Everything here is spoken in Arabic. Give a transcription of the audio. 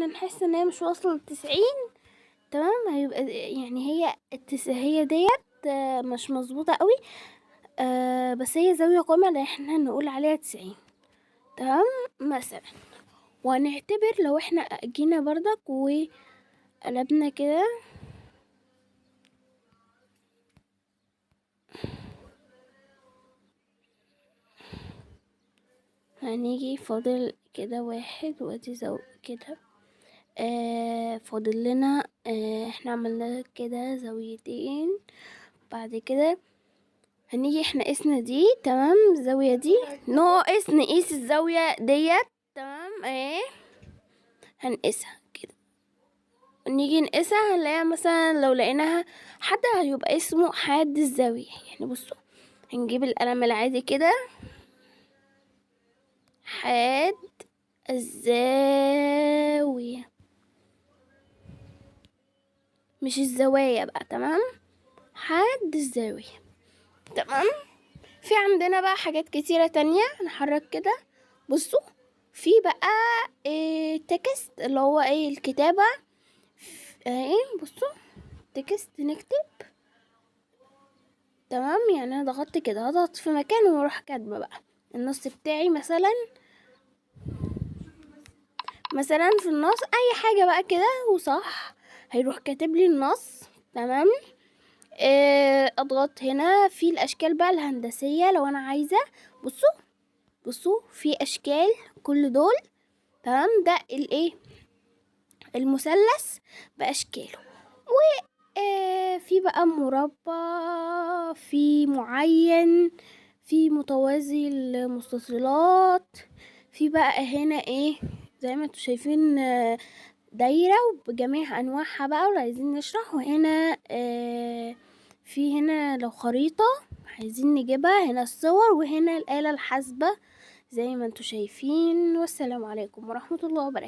احنا نحس ان هي مش واصلة ل90 تمام، هيبقى يعني هي ديت مش مظبوطة قوي. بس هي زاوية قائمة اللي احنا نقول عليها 90 تمام مثلا. وهنعتبر لو احنا جينا بردك وقلبنا كده، هنيجي فاضل كده 1 وادي كده. فاضل لنا احنا عملنا كده زاويتين. بعد كده هنيجي احنا قسنا دي تمام، الزاوية دي ناقص نقيس الزاوية ديت تمام اهي، هنقيسها كده. نيجي نقيسها هنلاقيها مثلا، لو لقيناها حد هيبقى اسمه حاد الزاوية. يعني بصوا، هنجيب القلم العادي كده، حاد الزاوية مش الزوايا بقى، تمام، حاد الزاوية تمام. في عندنا بقى حاجات كتيرة تانية هنحرك كده. بصوا في بقى تكست اللي هو الكتابة بصوا تكست نكتب تمام. يعني انا ضغطت كده، هضغط في مكان واروح كاتبة بقى النص بتاعي مثلا في النص اي حاجة بقى كده وصح، هيروح كاتب لي النص تمام. اضغط هنا في الاشكال بقى الهندسية لو انا عايزة. بصوا في اشكال كل دول تمام. ده المثلث باشكاله. في بقى مربع، في معين، في متوازي المستصلات، في بقى هنا زي ما انتوا شايفين دايرة بجميع انواعها بقى ولو عايزين نشرح. وهنا في هنا لو خريطة عايزين نجيبها، هنا الصور وهنا الآلة الحاسبة زي ما انتوا شايفين. والسلام عليكم ورحمة الله وبركاته.